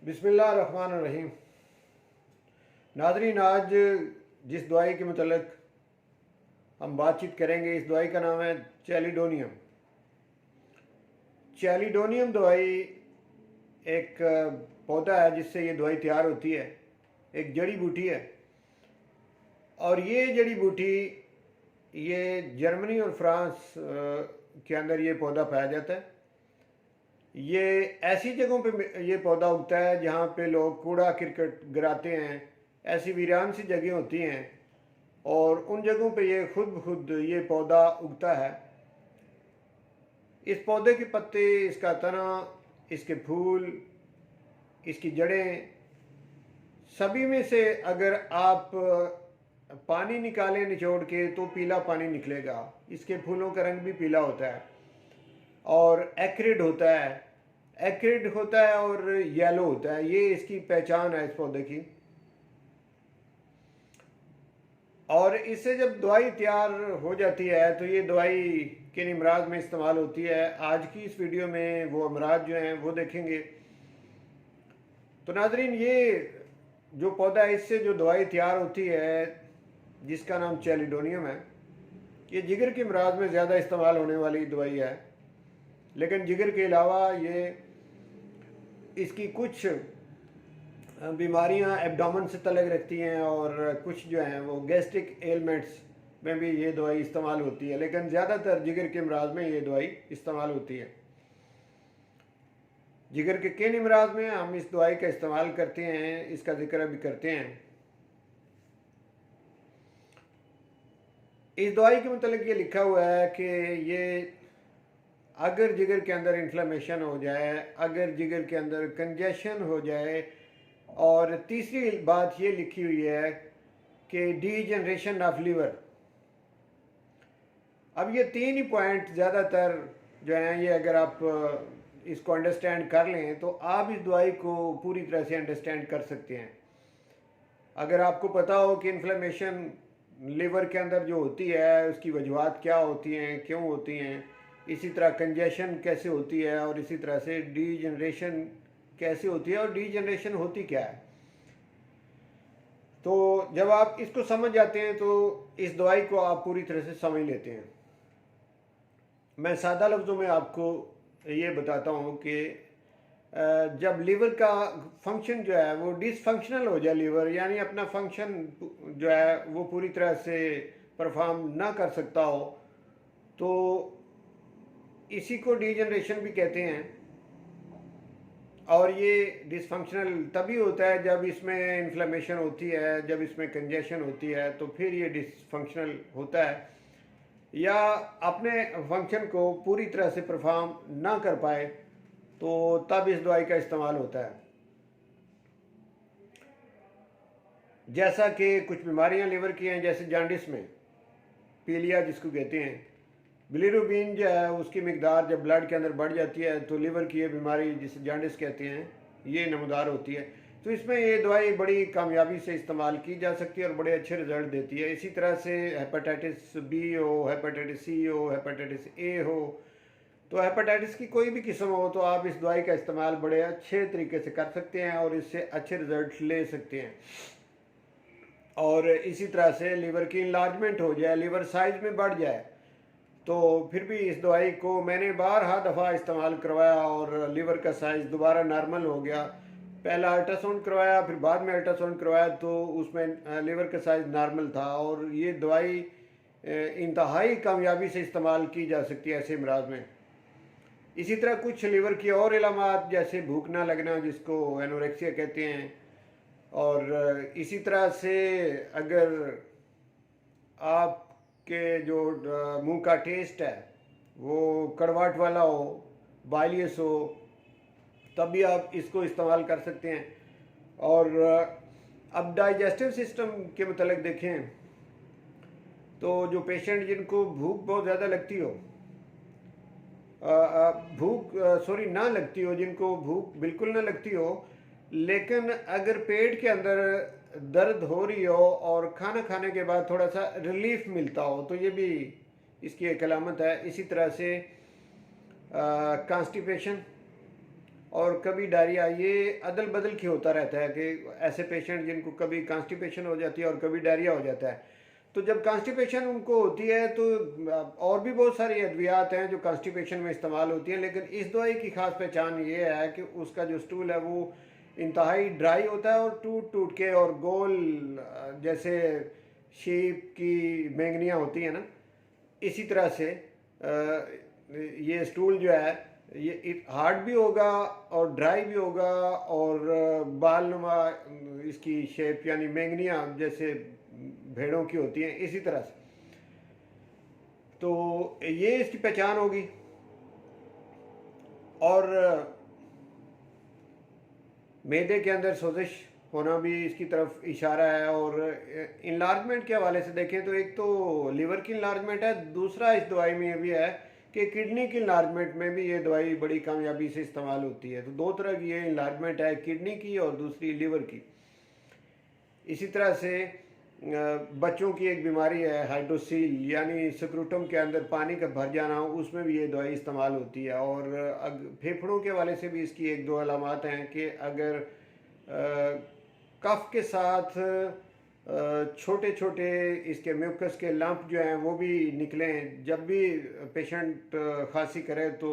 बिस्मिल्लाहिर्रहमानिर्रहीम। नाज़रीन, आज जिस दवाई के मतलब हम बातचीत करेंगे, इस दवाई का नाम है चैलिडोनियम। चैलिडोनियम दवाई एक पौधा है जिससे ये दवाई तैयार होती है, एक जड़ी बूटी है। और ये जड़ी बूटी ये जर्मनी और फ्रांस के अंदर ये पौधा पाया जाता है। ये ऐसी जगहों पे ये पौधा उगता है जहाँ पे लोग कूड़ा करकट गिराते हैं, ऐसी वीरान सी जगह होती हैं, और उन जगहों पे ये खुद ब खुद ये पौधा उगता है। इस पौधे के पत्ते, इसका तना, इसके फूल, इसकी जड़ें, सभी में से अगर आप पानी निकालें निचोड़ के तो पीला पानी निकलेगा। इसके फूलों का रंग भी पीला होता है और एक्रिड होता है, और येलो होता है। ये इसकी पहचान है इस पौधे की। और इससे जब दवाई तैयार हो जाती है तो ये दवाई किन अमराज में इस्तेमाल होती है, आज की इस वीडियो में वो अमराज जो हैं वो देखेंगे। तो नाजरीन, ये जो पौधा है इससे जो दवाई तैयार होती है जिसका नाम चैलिडोनियम है, ये जिगर के अमराज में ज़्यादा इस्तेमाल होने वाली दवाई है। लेकिन जिगर के अलावा ये इसकी कुछ बीमारियां एब्डोमेन से तलक रखती हैं, और कुछ जो हैं वो गैस्ट्रिक एलमेंट्स में भी ये दवाई इस्तेमाल होती है। लेकिन ज़्यादातर जिगर के अमराज में ये दवाई इस्तेमाल होती है। जिगर के किन अमराज में हम इस दवाई का इस्तेमाल करते हैं, इसका जिक्र अभी करते हैं। इस दवाई के मतलब ये लिखा हुआ है कि ये अगर जिगर के अंदर इन्फ्लेमेशन हो जाए, अगर जिगर के अंदर कंजेशन हो जाए, और तीसरी बात ये लिखी हुई है कि डीजनरेशन ऑफ लीवर। अब ये तीन ही पॉइंट ज़्यादातर जो हैं, ये अगर आप इसको अंडरस्टैंड कर लें तो आप इस दवाई को पूरी तरह से अंडरस्टैंड कर सकते हैं। अगर आपको पता हो कि इन्फ्लेमेशन लीवर के अंदर जो होती है उसकी वजूहत क्या होती हैं, क्यों होती हैं, इसी तरह कंजेशन कैसे होती है, और इसी तरह से डीजनरेशन कैसे होती है, और डीजनरेशन होती क्या है। तो जब आप इसको समझ जाते हैं तो इस दवाई को आप पूरी तरह से समझ लेते हैं। मैं सादा लफ्ज़ों में आपको ये बताता हूँ कि जब लीवर का फंक्शन जो है वो डिसफंक्शनल हो जाए, लीवर यानी अपना फंक्शन जो है वो पूरी तरह से परफॉर्म ना कर सकता हो, तो इसी को डीजनरेशन भी कहते हैं। और ये डिसफंक्शनल तभी होता है जब इसमें इन्फ्लेमेशन होती है, जब इसमें कंजेशन होती है, तो फिर ये डिसफंक्शनल होता है, या अपने फंक्शन को पूरी तरह से परफॉर्म ना कर पाए तो तब इस दवाई का इस्तेमाल होता है। जैसा कि कुछ बीमारियां लीवर की हैं, जैसे जॉन्डिस में पीलिया जिसको कहते हैं, बिलिरुबिन जो है उसकी मिकदार जब ब्लड के अंदर बढ़ जाती है तो लीवर की ये बीमारी जिसे जॉन्डिस कहते हैं ये नमदार होती है। तो इसमें ये दवाई बड़ी कामयाबी से इस्तेमाल की जा सकती है और बड़े अच्छे रिजल्ट देती है। इसी तरह से हेपेटाइटिस बी हो, हेपेटाइटिस सी हो, हेपेटाइटिस ए हो, तो हेपेटाइटिस की कोई भी किस्म हो तो आप इस दवाई का इस्तेमाल बड़े अच्छे तरीके से कर सकते हैं और इससे अच्छे रिजल्ट ले सकते हैं। और इसी तरह से लीवर की इनलार्जमेंट हो जाए, लीवर साइज में बढ़ जाए, तो फिर भी इस दवाई को मैंने बारहा दफ़ा इस्तेमाल करवाया और लीवर का साइज़ दोबारा नॉर्मल हो गया। पहला अल्ट्रासाउंड करवाया, फिर बाद में अल्ट्रासाउंड करवाया तो उसमें लीवर का साइज़ नॉर्मल था। और ये दवाई इंतहाई कामयाबी से इस्तेमाल की जा सकती है ऐसे अमराज में। इसी तरह कुछ लीवर की और इलामात जैसे भूख ना लगना, जिसको एनोरेक्सिया कहते हैं, और इसी तरह से अगर आपके जो मुंह का टेस्ट है वो कड़वाहट वाला हो, बाइलियस हो, तब भी आप इसको इस्तेमाल कर सकते हैं। और अब डाइजेस्टिव सिस्टम के मतलब देखें तो जो पेशेंट जिनको भूख बहुत ज़्यादा लगती हो, ना लगती हो, जिनको भूख बिल्कुल ना लगती हो, लेकिन अगर पेट के अंदर दर्द हो रही हो और खाना खाने के बाद थोड़ा सा रिलीफ मिलता हो, तो ये भी इसकी एक अलामत है। इसी तरह से कॉन्स्टिपेशन, और कभी डायरिया, ये अदल बदल के होता रहता है कि ऐसे पेशेंट जिनको कभी कॉन्स्टिपेशन हो जाती है और कभी डायरिया हो जाता है। तो जब कॉन्स्टिपेशन उनको होती है तो और भी बहुत सारी अद्वियात हैं जो कॉन्स्टिपेशन में इस्तेमाल होती हैं, लेकिन इस दवाई की खास पहचान ये है कि उसका जो स्टूल है वो इंतहाई ड्राई होता है और टूट टूट के और गोल, जैसे शेप की बैंगनियाँ होती हैं ना, इसी तरह से ये स्टूल जो है ये हार्ड भी होगा और ड्राई भी होगा और बालनुमा इसकी शेप, यानी बैंगनियाँ जैसे भेड़ों की होती हैं, इसी तरह से। तो ये इसकी पहचान होगी। और मैदे के अंदर सोजिश होना भी इसकी तरफ इशारा है। और इनलार्जमेंट के हवाले से देखें तो एक तो लीवर की इनलार्जमेंट है, दूसरा इस दवाई में ये भी है कि किडनी की इनलार्जमेंट में भी ये दवाई बड़ी कामयाबी से इस्तेमाल होती है। तो दो तरह की ये इनलार्जमेंट है, किडनी की और दूसरी लीवर की। इसी तरह से बच्चों की एक बीमारी है हाइड्रोसील, यानी स्क्रूटम के अंदर पानी का भर जाना, उसमें भी ये दवाई इस्तेमाल होती है। और फेफड़ों के हवाले से भी इसकी एक दो अलामात हैं कि अगर कफ के साथ छोटे छोटे इसके म्यूकस के लंप जो हैं वो भी निकलें, जब भी पेशेंट खांसी करे तो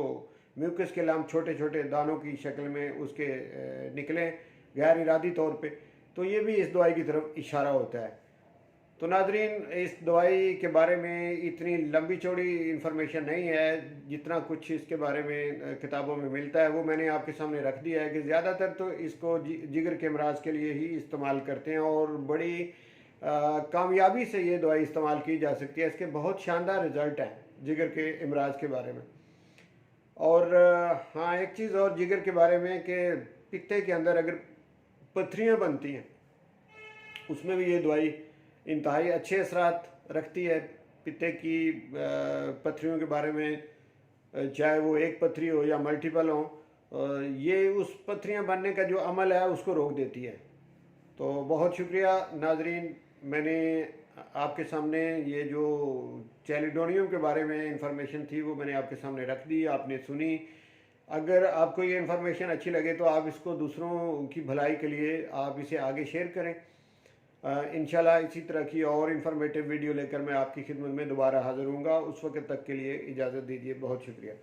म्यूकस के लंप छोटे छोटे दानों की शक्ल में उसके निकलें गैर इरादी तौर पे, तो ये भी इस दवाई की तरफ इशारा होता है। तो नाजरीन, इस दवाई के बारे में इतनी लंबी चौड़ी इन्फॉर्मेशन नहीं है, जितना कुछ इसके बारे में किताबों में मिलता है वो मैंने आपके सामने रख दिया है कि ज़्यादातर तो इसको जिगर के अमराज के लिए ही इस्तेमाल करते हैं और बड़ी कामयाबी से ये दवाई इस्तेमाल की जा सकती है। इसके बहुत शानदार रिज़ल्ट हैं जिगर के अमराज के बारे में। और हाँ, एक चीज़ और जिगर के बारे में कि पित्ते के अंदर अगर पथरियाँ बनती हैं उसमें भी ये दवाई इंतहाई अच्छे असरात रखती है। पित्ते की पथरियों के बारे में, चाहे वो एक पथरी हो या मल्टीपल हो, ये उस पथरियाँ बनने का जो अमल है उसको रोक देती है। तो बहुत शुक्रिया नाजरीन, मैंने आपके सामने ये जो चैलिडोनियम के बारे में इंफॉर्मेशन थी वो मैंने आपके सामने रख दी, आपने सुनी। अगर आपको ये इन्फॉर्मेशन अच्छी लगे तो आप इसको दूसरों की भलाई के लिए आप इसे आगे शेयर करें। इंशाल्लाह इसी तरह की और इन्फॉर्मेटिव वीडियो लेकर मैं आपकी खिदमत में दोबारा हाज़िर हूँगा। उस वक्त तक के लिए इजाज़त दीजिए। बहुत शुक्रिया।